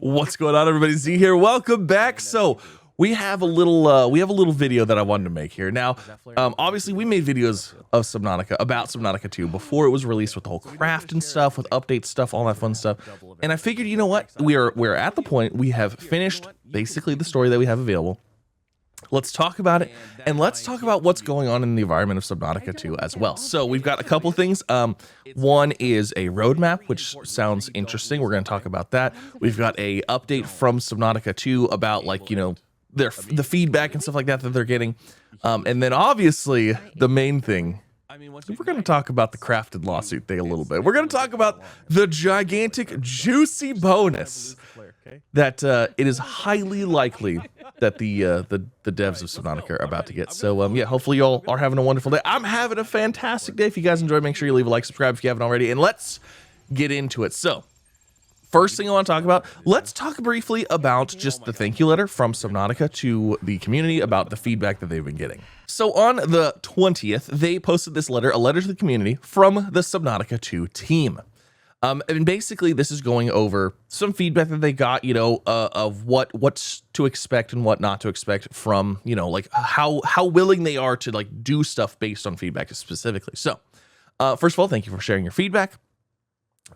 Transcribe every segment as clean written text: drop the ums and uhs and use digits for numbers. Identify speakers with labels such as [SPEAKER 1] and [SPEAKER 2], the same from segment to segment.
[SPEAKER 1] What's going on, everybody? Z here. Welcome back. So we have a little video that I wanted to make here. Now, obviously we made videos of Subnautica, about Subnautica 2 before it was released with the whole Krafton stuff, with update stuff, all that fun stuff. And I figured, you know what? We're at the point, we have finished basically the story that we have available. Let's talk about it, and let's talk about what's going on in the environment of Subnautica 2 as well. So we've got a couple things. One is a roadmap, which sounds interesting. We're going to talk about that. We've got a update from Subnautica 2 about, like, you know, the feedback and stuff like that they're getting. And then obviously the main thing, we're going to talk about the Krafton lawsuit thing a little bit. We're going to talk about the gigantic juicy bonus that it is highly likely that the devs of Subnautica are about to get. So yeah, hopefully y'all are having a wonderful day. I'm having a fantastic day. If you guys enjoy, make sure you leave a like, subscribe if you haven't already, and let's get into it. So first thing I want to talk about, let's talk briefly about just the thank you letter from Subnautica to the community about the feedback that they've been getting. So on the 20th, they posted this letter, a letter to the community from the Subnautica 2 team. And basically this is going over some feedback that they got, you know, of what's to expect and what not to expect from, you know, like how willing they are to like do stuff based on feedback specifically. So first of all, thank you for sharing your feedback.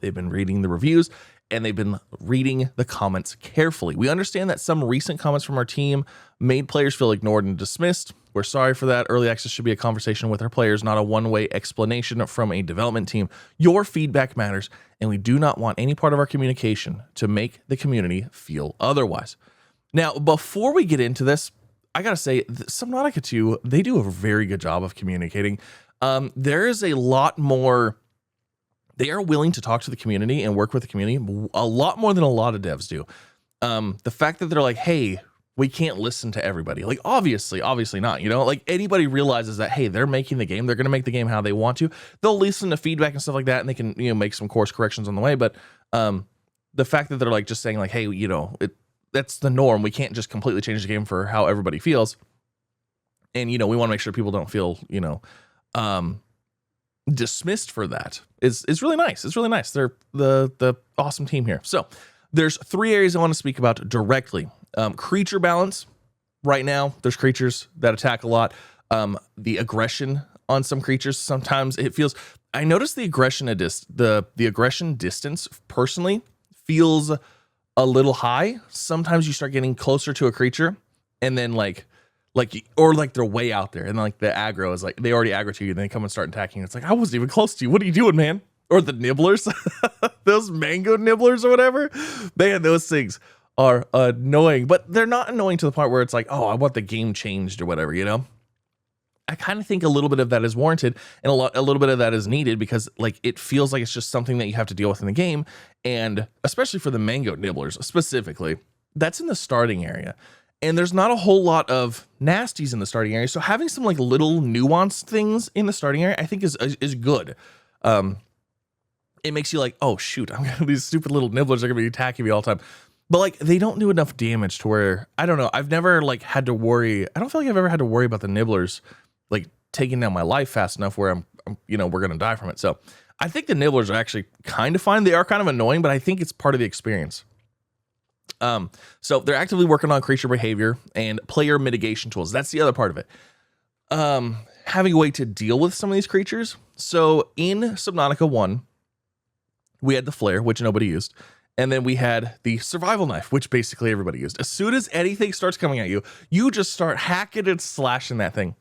[SPEAKER 1] They've been reading the reviews and they've been reading the comments carefully. We understand that some recent comments from our team made players feel ignored and dismissed. We're sorry for that. Early access should be a conversation with our players, not a one-way explanation from a development team. Your feedback matters, and we do not want any part of our communication to make the community feel otherwise. Now, before we get into this, I gotta say, Subnautica 2, they do a very good job of communicating. There is a lot more. They are willing to talk to the community and work with the community a lot more than a lot of devs do. The fact that they're like, hey, we can't listen to everybody. Like, obviously not, you know, like anybody realizes that, hey, they're making the game. They're going to make the game how they want to. They'll listen to feedback and stuff like that. And they can, you know, make some course corrections on the way. But the fact that they're like just saying like, hey, you know, that's the norm. We can't just completely change the game for how everybody feels. And, you know, we want to make sure people don't feel, you know, dismissed for that is really nice. It's really nice. They're the awesome team here. So there's 3 areas I want to speak about directly. Creature balance. Right now, there's creatures that attack a lot. The aggression on some creatures, sometimes it feels. I noticed the aggression the aggression distance personally feels a little high. Sometimes you start getting closer to a creature, and then like they're way out there, and like the aggro is like they already aggro to you, and they come and start attacking. It's like I wasn't even close to you. What are you doing, man? Or the nibblers, those mango nibblers or whatever. Man, those things are annoying, but they're not annoying to the point where it's like, oh, I want the game changed or whatever, you know? I kind of think a little bit of that is warranted and a little bit of that is needed because like it feels like it's just something that you have to deal with in the game. And especially for the mango nibblers specifically, that's in the starting area. And there's not a whole lot of nasties in the starting area. So having some like little nuanced things in the starting area, I think is good. It makes you like, oh shoot, these stupid little nibblers are gonna be attacking me all the time. But like they don't do enough damage to where, I don't know, I've never like had to worry. I don't feel like I've ever had to worry about the nibblers like taking down my life fast enough where I'm you know, we're gonna die from it. So I think the nibblers are actually kind of fine. They are kind of annoying, but I think it's part of the experience. So they're actively working on creature behavior and player mitigation tools. That's the other part of it. Having a way to deal with some of these creatures. So in Subnautica 1, we had the flare, which nobody used. And then we had the survival knife, which basically everybody used. As soon as anything starts coming at you, you just start hacking and slashing that thing.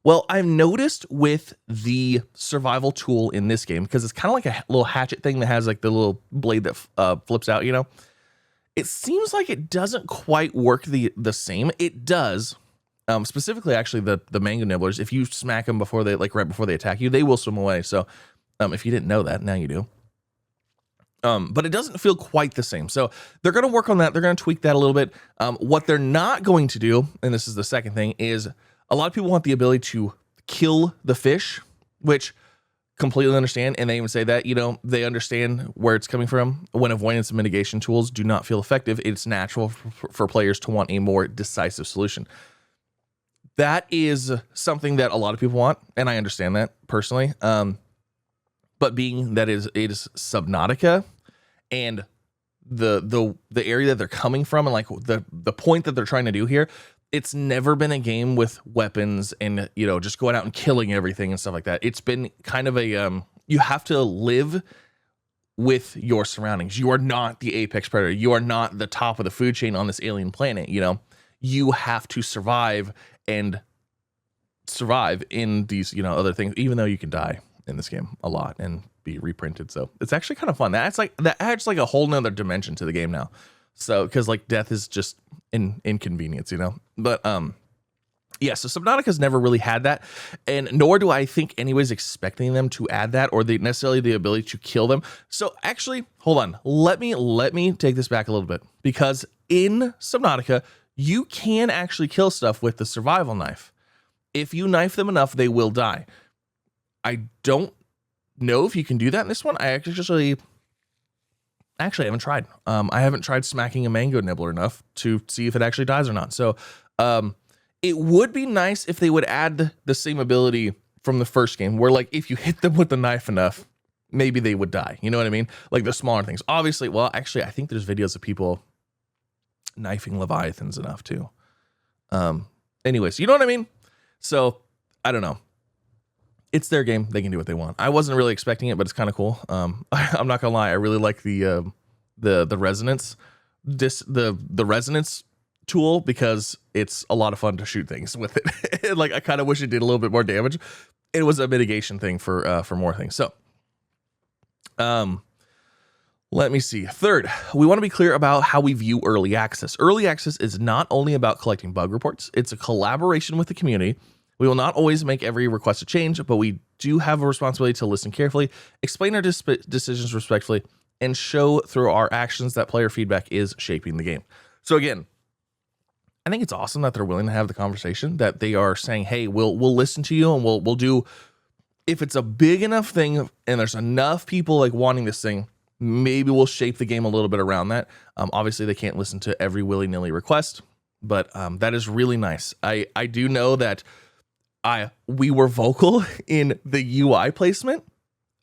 [SPEAKER 1] Well, I've noticed with the survival tool in this game, because it's kind of like a little hatchet thing that has like the little blade that flips out, you know, it seems like it doesn't quite work the same. It does. Specifically, actually, the mango nibblers, if you smack them before they, like right before they attack you, they will swim away. So if you didn't know that, now you do. But it doesn't feel quite the same. So they're going to work on that. They're going to tweak that a little bit. What they're not going to do, and this is the second thing, is a lot of people want the ability to kill the fish, which completely understand. And they even say that, you know, they understand where it's coming from. When avoidance and mitigation tools do not feel effective, it's natural for players to want a more decisive solution. That is something that a lot of people want, and I understand that personally. But being that it is Subnautica, and the area that they're coming from and like the point that they're trying to do here. It's never been a game with weapons and, you know, just going out and killing everything and stuff like that. It's been kind of a you have to live with your surroundings. You are not the apex predator. You are not the top of the food chain on this alien planet. You know, you have to survive and survive in these, you know, other things, even though you can die in this game a lot and be reprinted. So it's actually kind of fun. That adds like a whole nother dimension to the game now. So, because like death is just an inconvenience, you know, but yeah, so Subnautica's never really had that, and nor do I think anybody's expecting them to add that or necessarily the ability to kill them. So actually, hold on, let me take this back a little bit, because in Subnautica you can actually kill stuff with the survival knife. If you knife them enough, they will die. I don't know if you can do that in this one. I actually haven't tried. I haven't tried smacking a mango nibbler enough to see if it actually dies or not. So it would be nice if they would add the same ability from the first game, where like if you hit them with the knife enough, maybe they would die. You know what I mean? Like the smaller things. Obviously, well, actually, I think there's videos of people knifing leviathans enough too. Anyways, you know what I mean? So I don't know. It's their game. They can do what they want. I wasn't really expecting it, but it's kind of cool. I'm not gonna lie. I really like the resonance, the resonance tool, because it's a lot of fun to shoot things with it. Like I kind of wish it did a little bit more damage. It was a mitigation thing for more things. So, let me see. Third, we want to be clear about how we view early access. Early access is not only about collecting bug reports. It's a collaboration with the community. We will not always make every requested change, but we do have a responsibility to listen carefully, explain our decisions respectfully, and show through our actions that player feedback is shaping the game. So again, I think it's awesome that they're willing to have the conversation, that they are saying, hey, we'll listen to you, and we'll do, if it's a big enough thing and there's enough people like wanting this thing, maybe we'll shape the game a little bit around that. Obviously they can't listen to every willy-nilly request, but that is really nice. I do know that we were vocal in the UI placement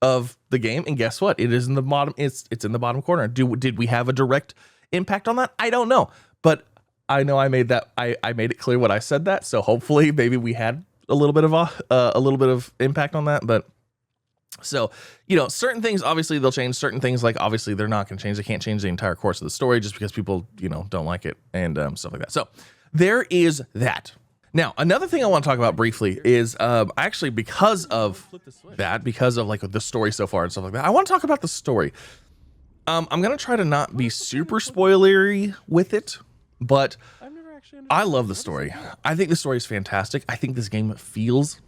[SPEAKER 1] of the game, and guess what? It is in the bottom. It's in the bottom corner. Did we have a direct impact on that? I don't know, but I know I made that. I made it clear when I said that. So hopefully, maybe we had a little bit of impact on that. But so, you know, certain things obviously they'll change. Certain things, like obviously they're not going to change. They can't change the entire course of the story just because people, you know, don't like it and stuff like that. So there is that. Now, another thing I want to talk about briefly is actually because of like the story so far and stuff like that, I want to talk about the story. I'm going to try to not be super spoilery with it, but I love the story. I think the story is fantastic. I think this game feels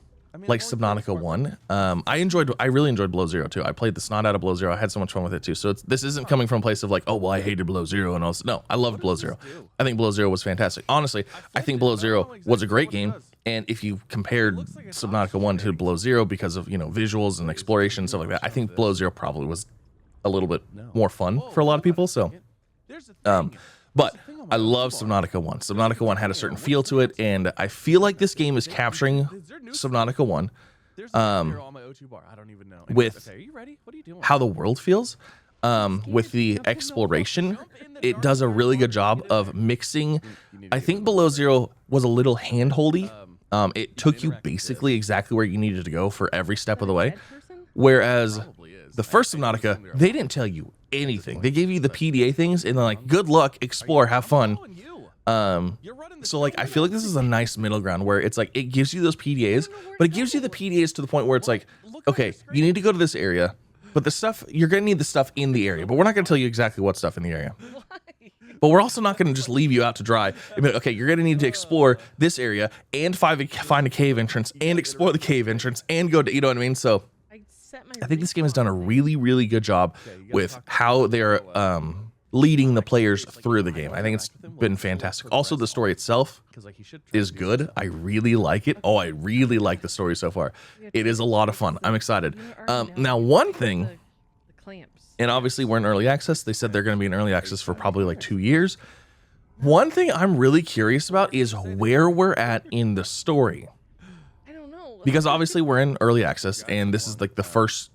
[SPEAKER 1] like Subnautica 1. I really enjoyed Below Zero too. I played the snot out of Below Zero. I had so much fun with it too. So this isn't coming from a place of like, oh, well, I hated Below Zero and all this. No, I loved Below Zero. I think Below Zero was fantastic. Honestly, I think Below Zero was a great game. And if you compared Subnautica 1 to Below Zero because of, you know, visuals and exploration and stuff like that, I think Below Zero probably was a little bit more fun for a lot of people. So, but I love Subnautica 1. Subnautica 1 had a certain feel to it, and I feel like this game is capturing Subnautica 1 with how the world feels, with the exploration. It does a really good job of mixing. I think Below Zero was a little hand-holdy. It took you basically exactly where you needed to go for every step of the way, whereas the first Subnautica, they didn't tell you anything. They gave you the PDA things and they're like, good luck, explore, have fun. So like I feel like this is a nice middle ground where it's like it gives you those PDAs, but it gives you the PDAs to the point where it's like, okay, you need to go to this area, but the stuff, you're gonna need the stuff in the area, but we're not gonna tell you exactly what stuff in the area. But we're also not gonna just leave you out to dry. I mean, okay, you're gonna need to explore this area and find a cave entrance and explore the cave entrance and go to, you know what I mean? So I think this game has done a really, really good job with how they're leading the players through the game. I think it's been fantastic. Also, the story itself is good. I really like it. Oh, I really like the story so far. It is a lot of fun. I'm excited. Now, one thing, and obviously we're in early access. They said they're going to be in early access for probably like 2 years. One thing I'm really curious about is where we're at in the story. Because obviously we're in early access and this is like the first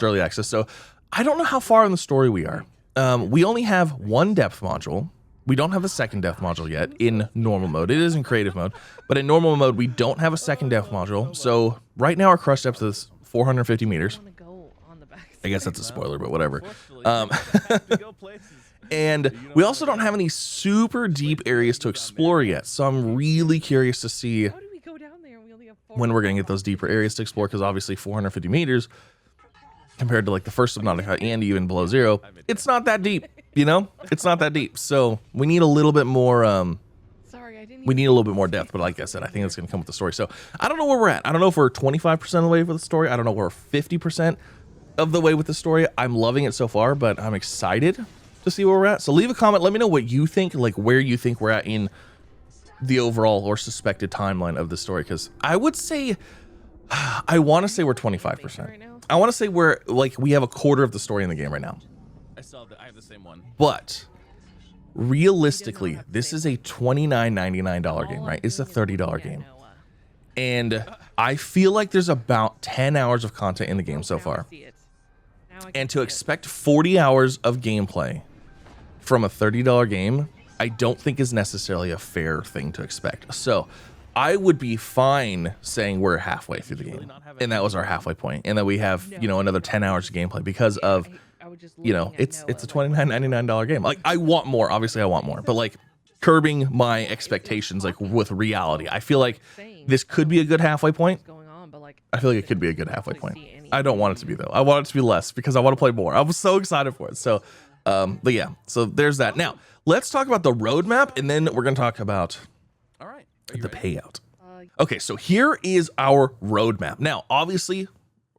[SPEAKER 1] early access. So I don't know how far in the story we are. We only have one depth module. We don't have a second depth module yet in normal mode. It is in creative mode, but in normal mode, we don't have a second depth module. So right now our crush depth is 450 meters. I guess that's a spoiler, but whatever. And we also don't have any super deep areas to explore yet. So I'm really curious to see when we're going to get those deeper areas to explore, because obviously 450 meters compared to like the first Subnautica and even below zero, it's not that deep, you know? It's not that deep. So we need a little bit more, we need a little bit more depth, but like I said, I think it's going to come with the story. So I don't know where we're at. I don't know if we're 25% of the way with the story. I don't know if we're 50% of the way with the story. I'm loving it so far, but I'm excited to see where we're at. So leave a comment. Let me know what you think, like where you think we're at in the overall or suspected timeline of the story. Because I would say, I want to say we're 25%. I want to say we're like, we have a quarter of the story in the game right now. I have the same one. But realistically, this is a $29.99 game, right? It's a $30 game. And I feel like there's about 10 hours of content in the game so far. And to expect 40 hours of gameplay from a $30 game, I don't think is necessarily a fair thing to expect. So I would be fine saying we're halfway through the game, and that was our halfway point, and that we have, you know, another 10 hours of gameplay because of, you know, it's a $29.99 game. Like, I want more. Obviously I want more, but like curbing my expectations, like with reality, I feel like this could be a good halfway point. I feel like it could be a good halfway point. I don't want it to be, though. I want it to be less because I want to play more. I was so excited for it. So, but yeah, so there's that. Now, let's talk about the roadmap, and then we're going to talk about the payout. Okay, so here is our roadmap. Now, obviously,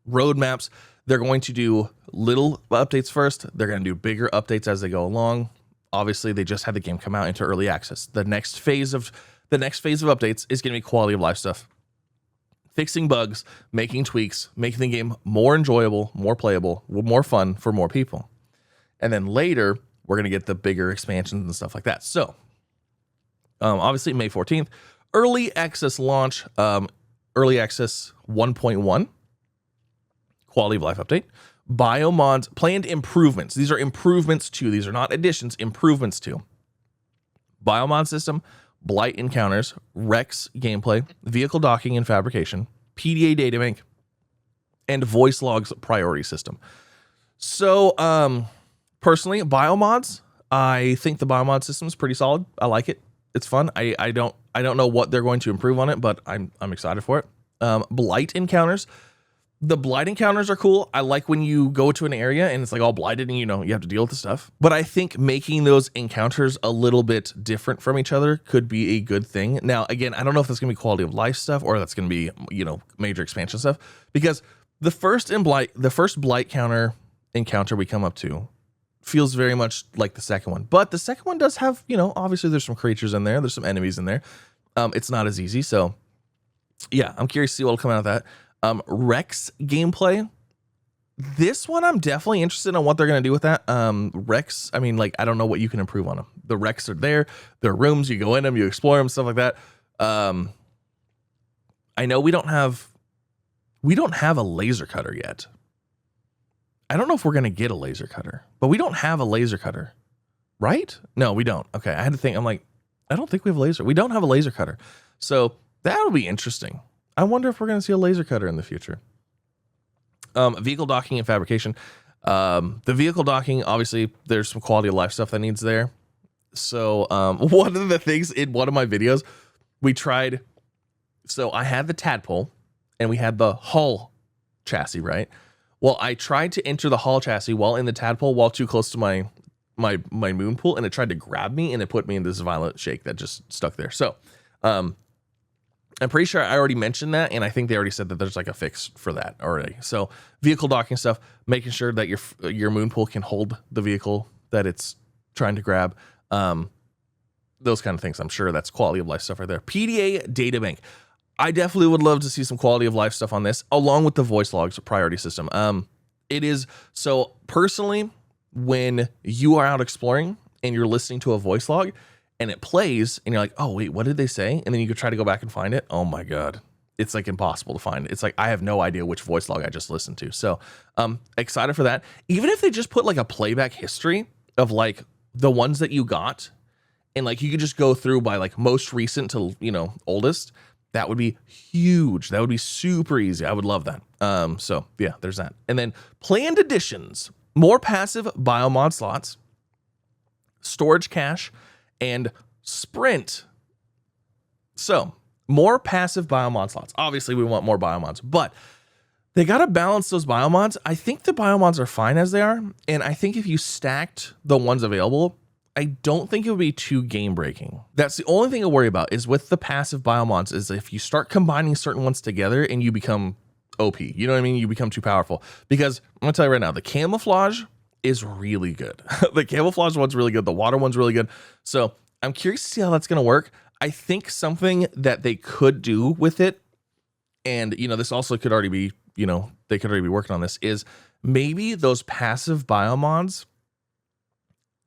[SPEAKER 1] roadmaps, they're going to do little updates first. They're going to do bigger updates as they go along. Obviously, they just had the game come out into early access. The next phase of updates is going to be quality of life stuff. Fixing bugs, making tweaks, making the game more enjoyable, more playable, more fun for more people. And then later, we're going to get the bigger expansions and stuff like that. So, obviously, May 14th, early access launch, early access 1.1, quality of life update, biomods, planned improvements. These are improvements to, these are not additions, improvements to biomod system, blight encounters, Rex gameplay, vehicle docking and fabrication, PDA databank, and voice logs priority system. So, personally, biomods, I think the biomod system is pretty solid. I like it. It's fun. I don't know what they're going to improve on it, but I'm excited for it. Blight encounters. The blight encounters are cool. I like when you go to an area and it's like all blighted and, you know, you have to deal with the stuff. But I think making those encounters a little bit different from each other could be a good thing. Now, again, I don't know if that's going to be quality of life stuff or that's going to be, you know, major expansion stuff, because the first blight encounter we come up to feels very much like the second one. But the second one does have, you know, obviously there's some creatures in there. There's some enemies in there. It's not as easy. So yeah, I'm curious to see what'll come out of that. Rex gameplay. This one I'm definitely interested in what they're going to do with that. Rex, I mean, like, I don't know what you can improve on them. The Rex are there. There are rooms. You go in them, you explore them, stuff like that. I know we don't have a laser cutter yet. I don't know if we're going to get a laser cutter, but we don't have a laser cutter, right? No, we don't. Okay, I had to think. I'm like, I don't think we have a laser. We don't have a laser cutter. So that'll be interesting. I wonder if we're going to see a laser cutter in the future. Vehicle docking and fabrication. The vehicle docking, obviously, there's some quality of life stuff that needs there. So one of the things in one of my videos, we tried. So I had the tadpole and we had the hull chassis, right? Well, I tried to enter the hull chassis while in the tadpole, while too close to my moon pool, and it tried to grab me and it put me in this violent shake that just stuck there. So I'm pretty sure I already mentioned that, and I think they already said that there's like a fix for that already. So vehicle docking stuff, making sure that your moon pool can hold the vehicle that it's trying to grab. Those kind of things. I'm sure that's quality of life stuff right there. PDA databank. I definitely would love to see some quality of life stuff on this, along with the voice logs priority system. It is, so personally, when you are out exploring and you're listening to a voice log and it plays and you're like, oh wait, what did they say? And then you could try to go back and find it. Oh my God. It's like impossible to find. It's like, I have no idea which voice log I just listened to. So excited for that. Even if they just put like a playback history of like the ones that you got, and like you could just go through by like most recent to, you know, oldest. That would be huge. That would be super easy. I would love that. So yeah, there's that. And then planned additions, more passive biomod slots, storage cache, and sprint. So more passive biomod slots. Obviously we want more biomods, but they got to balance those biomods. I think the biomods are fine as they are. And I think if you stacked the ones available, I don't think it would be too game breaking. That's the only thing I worry about is with the passive biomods is if you start combining certain ones together and you become OP, you know what I mean? You become too powerful. Because I'm gonna tell you right now, the camouflage is really good. The camouflage one's really good. The water one's really good. So I'm curious to see how that's gonna work. I think something that they could do with it, and you know, this also could already be, you know, they could already be working on this, is maybe those passive biomods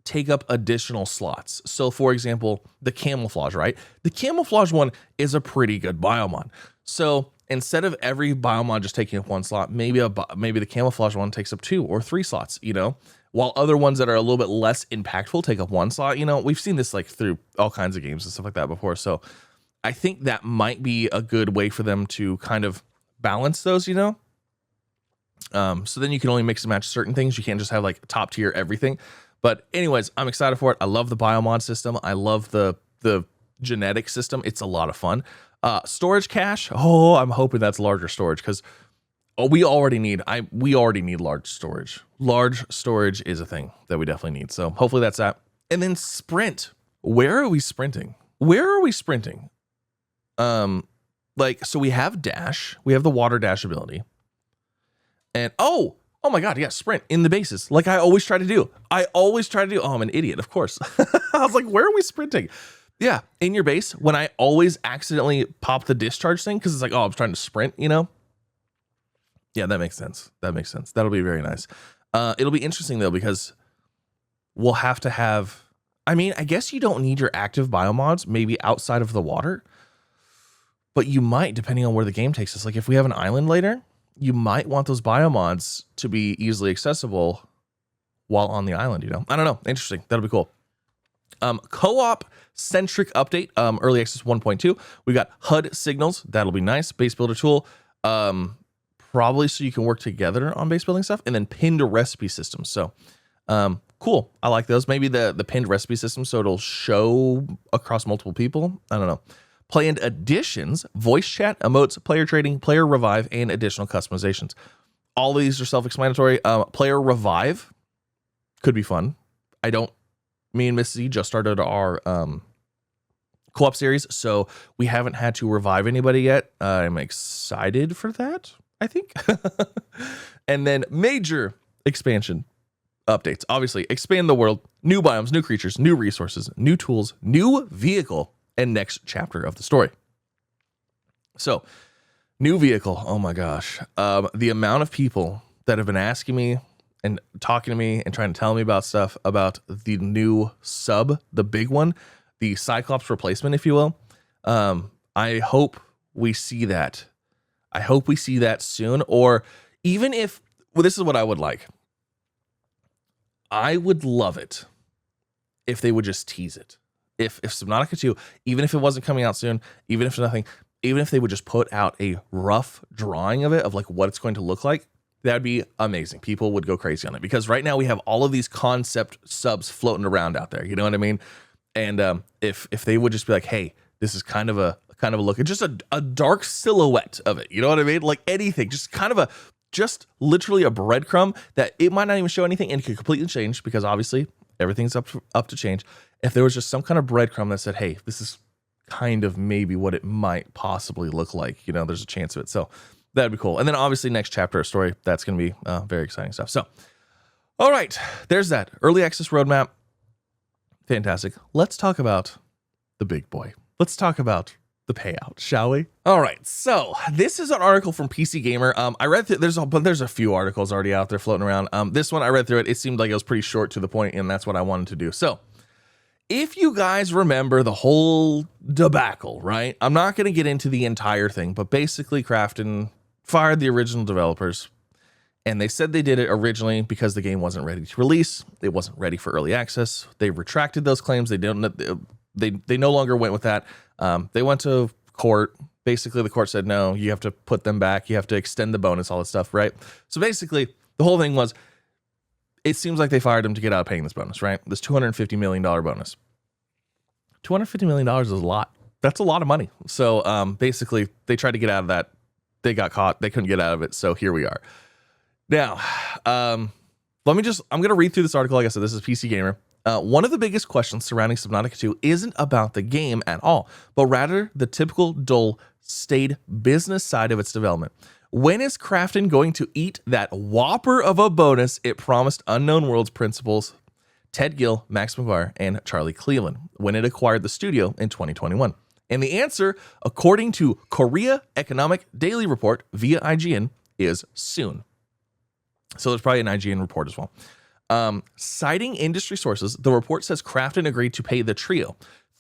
[SPEAKER 1] take up additional slots. So for example, the camouflage, right? The camouflage one is a pretty good biomod. So instead of every biomod just taking up one slot, maybe the camouflage one takes up 2 or 3 slots, you know, while other ones that are a little bit less impactful take up 1 slot. You know, we've seen this like through all kinds of games and stuff like that before. So I think that might be a good way for them to kind of balance those, you know? So then you can only mix and match certain things. You can't just have like top tier everything. But anyways, I'm excited for it. I love the biomod system. I love the genetic system. It's a lot of fun. Storage cache. Oh, I'm hoping that's larger storage because we already need large storage. Large storage is a thing that we definitely need. So hopefully that's that. And then sprint. Where are we sprinting? Like, so we have dash. We have the water dash ability. And oh my God, yeah, sprint in the bases. Like I always try to do. Oh, I'm an idiot, of course. I was like, where are we sprinting? Yeah, in your base, when I always accidentally pop the discharge thing, because it's like, oh, I'm trying to sprint, you know? Yeah, that makes sense. That'll be very nice. It'll be interesting though, because we'll have to have, I mean, I guess you don't need your active biomods maybe outside of the water, but you might, depending on where the game takes us. Like if we have an island later, you might want those biomods to be easily accessible while on the island, you know? I don't know. Interesting. That'll be cool. Co-op centric update, early access 1.2. We got HUD signals. That'll be nice. Base builder tool. Probably so you can work together on base building stuff, and then pinned recipe systems. So, cool. I like those. Maybe the pinned recipe system so it'll show across multiple people. I don't know. Planned additions, voice chat, emotes, player trading, player revive, and additional customizations. All of these are self-explanatory. Player revive could be fun. Me and Missy just started our co-op series, so we haven't had to revive anybody yet. I'm excited for that, I think. And then major expansion updates. Obviously, expand the world, new biomes, new creatures, new resources, new tools, new vehicle, and next chapter of the story. So, new vehicle. Oh my gosh. The amount of people that have been asking me and talking to me and trying to tell me about stuff about the new sub, the big one, the Cyclops replacement, if you will. I hope we see that. I hope we see that soon. Or even if, well, this is what I would like. I would love it if they would just tease it. If Subnautica 2, even if it wasn't coming out soon, even if they would just put out a rough drawing of it, of like what it's going to look like, that'd be amazing. People would go crazy on it because right now we have all of these concept subs floating around out there. You know what I mean? And if they would just be like, hey, this is kind of a look, it's just a dark silhouette of it. You know what I mean? Like anything, just literally a breadcrumb that it might not even show anything and could completely change because obviously everything's up to change. If there was just some kind of breadcrumb that said, hey, this is kind of maybe what it might possibly look like, you know, there's a chance of it. So that'd be cool. And then obviously next chapter of story, that's going to be very exciting stuff. So, all right, there's that early access roadmap. Fantastic. Let's talk about the big boy. Let's talk about the payout, shall we? All right. So this is an article from PC Gamer. I read through, there's a few articles already out there floating around. This one I read through it. It seemed like it was pretty short to the point, and that's what I wanted to do. So if you guys remember the whole debacle, right? I'm not going to get into the entire thing, but basically Krafton fired the original developers And they said they did it originally because the game wasn't ready to release. It wasn't ready for early access. They retracted those claims. They no longer went with that. They went to court. Basically, the court said, no, you have to put them back. You have to extend the bonus, all that stuff, right? So basically, the whole thing was, it seems like they fired him to get out of paying this bonus, right? This $250 million bonus. $250 million is a lot. That's a lot of money. So basically, they tried to get out of that. They got caught. They couldn't get out of it. So here we are. Now, I'm going to read through this article. Like I said, this is PC Gamer. One of the biggest questions surrounding Subnautica 2 isn't about the game at all, but rather the typical dull, staid business side of its development. When is Krafton going to eat that whopper of a bonus it promised Unknown Worlds principals Ted Gill, Max McGuire, and Charlie Cleveland when it acquired the studio in 2021? And the answer, according to Korea Economic Daily Report via IGN, is soon. So there's probably an IGN report as well. Citing industry sources, the report says Krafton agreed to pay the trio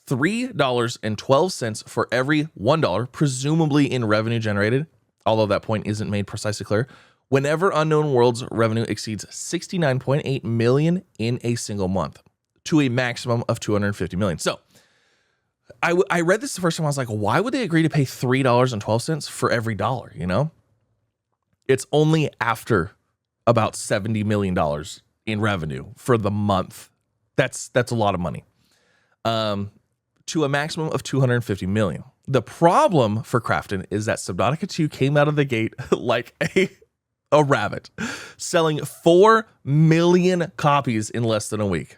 [SPEAKER 1] $3.12 for every $1, presumably in revenue generated, although that point isn't made precisely clear, whenever Unknown Worlds revenue exceeds $69.8 million in a single month, to a maximum of $250 million. So I read this the first time. I was like, why would they agree to pay $3.12 for every dollar? You know, it's only after about $70 million in revenue for the month. That's a lot of money. To a maximum of $250 million. The problem for Krafton is that Subnautica 2 came out of the gate like a rabbit, selling 4 million copies in less than a week.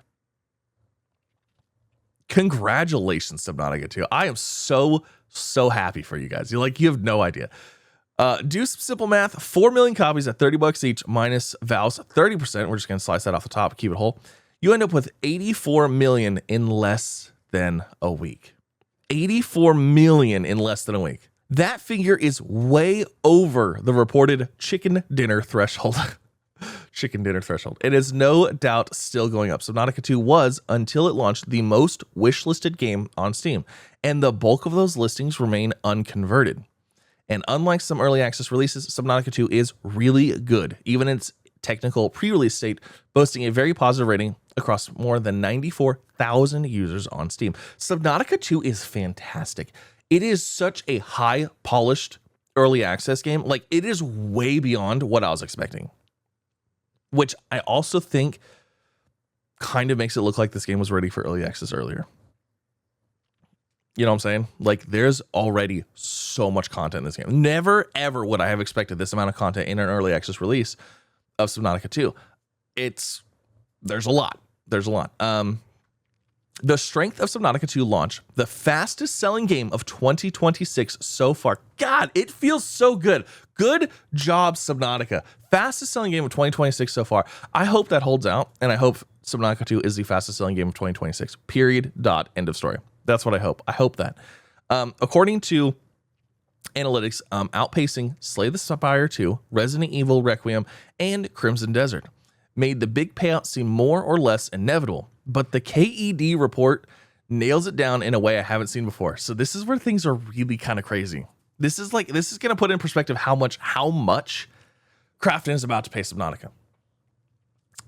[SPEAKER 1] Congratulations, Subnautica 2. I am so happy for you guys. You have no idea. Do some simple math. 4 million copies at $30 each minus Valve's 30%. We're just going to slice that off the top, keep it whole. You end up with 84 million in less than a week. 84 million in less than a week. That figure is way over the reported chicken dinner threshold. Chicken dinner threshold. It is no doubt still going up. Subnautica 2 was, until it launched, the most wishlisted game on Steam, and the bulk of those listings remain unconverted. And unlike some early access releases, Subnautica 2 is really good, even in its technical pre-release state, boasting a very positive rating across more than 94,000 users on Steam. Subnautica 2 is fantastic. It is such a high-polished early access game. Like, it is way beyond what I was expecting, which I also think kind of makes it look like this game was ready for early access earlier. You know what I'm saying? Like, there's already so much content in this game. Never, ever would I have expected this amount of content in an early access release of Subnautica 2. There's a lot. The strength of Subnautica 2 launch, the fastest selling game of 2026 so far. God, it feels so good. Good job, Subnautica. Fastest selling game of 2026 so far. I hope that holds out, and I hope Subnautica 2 is the fastest selling game of 2026. Period. Dot. End of story. That's what I hope. I hope that. According to analytics, outpacing Slay the Spire 2, Resident Evil Requiem, and Crimson Desert made the big payout seem more or less inevitable. But the KED report nails it down in a way I haven't seen before. So this is where things are really kind of crazy. This is going to put in perspective how much Krafton is about to pay Subnautica.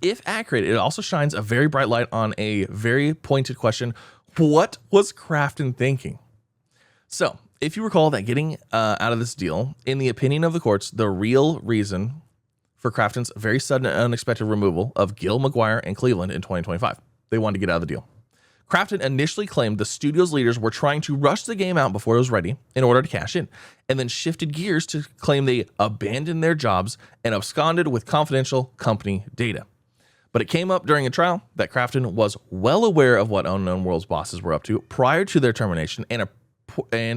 [SPEAKER 1] If accurate, it also shines a very bright light on a very pointed question. What was Krafton thinking? So, if you recall that getting out of this deal, in the opinion of the courts, the real reason for Krafton's very sudden and unexpected removal of Gill, McGuire, and Cleveland in 2025. They wanted to get out of the deal. Krafton initially claimed the studio's leaders were trying to rush the game out before it was ready in order to cash in, and then shifted gears to claim they abandoned their jobs and absconded with confidential company data. But it came up during a trial that Krafton was well aware of what Unknown Worlds bosses were up to prior to their termination and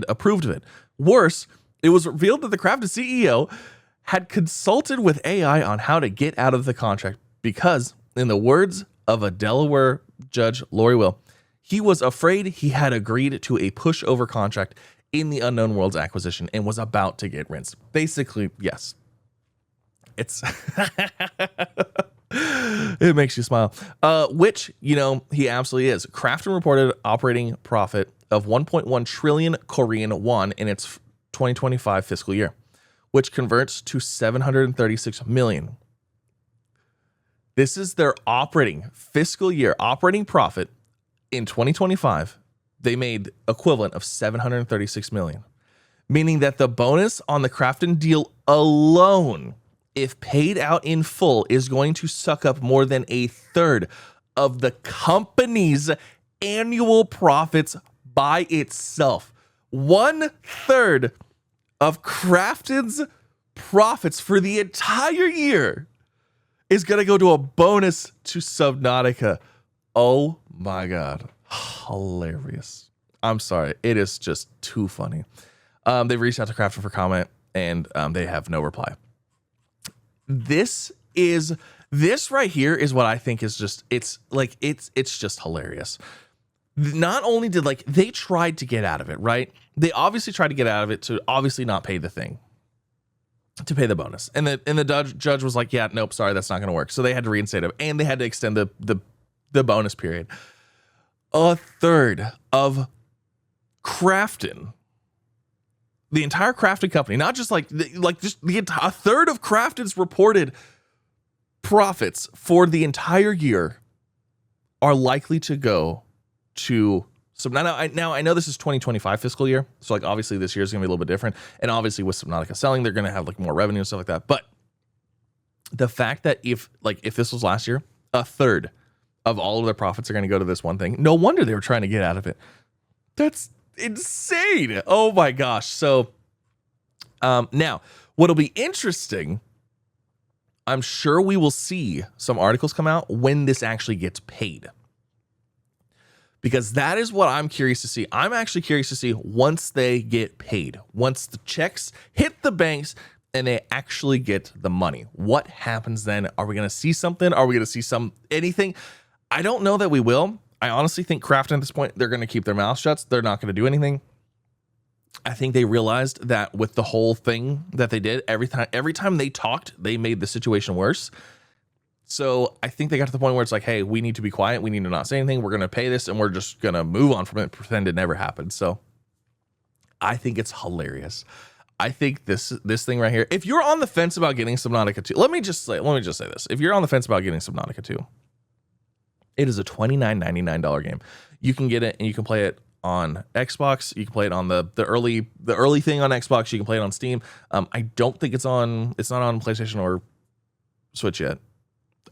[SPEAKER 1] approved of it. Worse, it was revealed that the Krafton CEO had consulted with AI on how to get out of the contract because, in the words of a Delaware judge, Lori Will, he was afraid he had agreed to a pushover contract in the Unknown Worlds acquisition and was about to get rinsed. Basically, yes. It's... It makes you smile. Which, he absolutely is. Krafton reported operating profit of 1.1 trillion Korean won in its 2025 fiscal year, which converts to 736 million. This is their fiscal year operating profit in 2025. They made equivalent of 736 million, meaning that the bonus on the Krafton deal alone, if paid out in full, is going to suck up more than a third of the company's annual profits by itself. 1/3 of Krafton's profits for the entire year is going to go to a bonus to Subnautica. Oh my God. Hilarious. I'm sorry. It is just too funny. They've reached out to Krafton for comment, and they have no reply. This right here is what I think is just, it's just hilarious. Not only did they tried to get out of it, right? They obviously tried to get out of it to obviously not pay the thing, to pay the bonus. And the judge was like, yeah, nope, sorry, that's not going to work. So they had to reinstate it, and they had to extend the bonus period. A third of Krafton, the entire Krafton company, not just a third of Krafton's reported profits for the entire year are likely to go to Subnautica. Now I know this is 2025 fiscal year, so obviously this year is gonna be a little bit different, and obviously with Subnautica selling, they're gonna have more revenue and stuff like that. But the fact that if this was last year, a third of all of their profits are gonna go to this one thing, no wonder they were trying to get out of it. That's insane. Oh my gosh. So now what'll be interesting, I'm sure we will see some articles come out when this actually gets paid, because that is what I'm curious to see. I'm actually curious to see once they get paid, once the checks hit the banks and they actually get the money, what happens then? Are we going to see something? Are we going to see anything? I don't know that we will. I honestly think Krafton at this point, they're going to keep their mouths shut. They're not going to do anything. I think they realized that with the whole thing that they did, every time they talked, they made the situation worse. So I think they got to the point where it's like, hey, we need to be quiet. We need to not say anything. We're going to pay this and we're just going to move on from it, pretend it never happened. So I think it's hilarious. I think this thing right here, if you're on the fence about getting Subnautica 2, let me just say this. If you're on the fence about getting Subnautica 2, it is a $29.99 game. You can get it and you can play it on Xbox. You can play it on the early thing on Xbox. You can play it on Steam. I don't think it's not on PlayStation or Switch yet.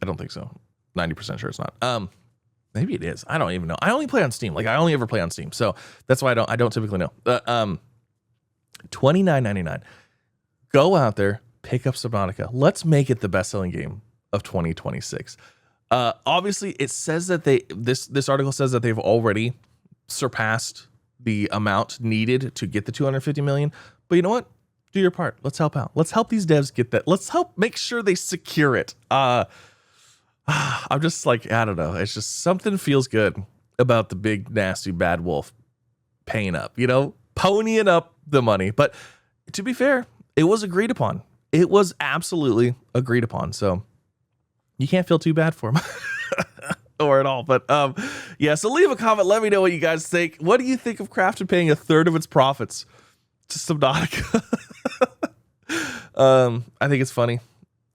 [SPEAKER 1] I don't think so. 90% sure it's not. Maybe it is. I don't even know. I only play on Steam. I only ever play on Steam. So that's why I don't typically know. $29.99. Go out there, pick up Subnautica. Let's make it the best-selling game of 2026. Obviously, it says that this article says that they've already surpassed the amount needed to get the 250 million. But you know what? Do your part. Let's help out. Let's help these devs get that. Let's help make sure they secure it. I'm just I don't know. It's just something feels good about the big, nasty, bad wolf paying up, ponying up the money. But to be fair, it was agreed upon. It was absolutely agreed upon. So you can't feel too bad for him or at all. But yeah, so leave a comment. Let me know what you guys think. What do you think of Krafton paying a third of its profits to Subnautica? I think it's funny.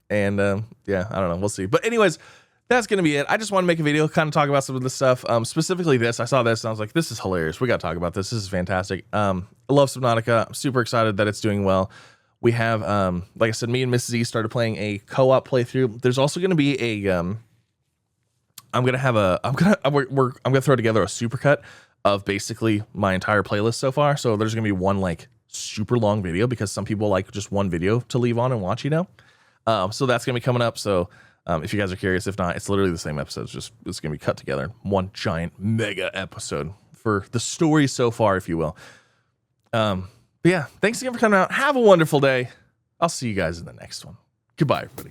[SPEAKER 1] And yeah, I don't know. We'll see. But anyways, that's going to be it. I just want to make a video, kind of talk about some of this stuff. Specifically this. I saw this and I was like, this is hilarious. We got to talk about this. This is fantastic. I love Subnautica. I'm super excited that it's doing well. We have, like I said, me and Mrs. E started playing a co-op playthrough. There's also going to be a, I'm going to throw together a supercut of basically my entire playlist so far. So there's going to be one super long video because some people like just one video to leave on and watch, so that's going to be coming up. So if you guys are curious, if not, it's literally the same episodes. It's going to be cut together in one giant mega episode for the story so far, if you will. But yeah, thanks again for coming out. Have a wonderful day. I'll see you guys in the next one. Goodbye, everybody.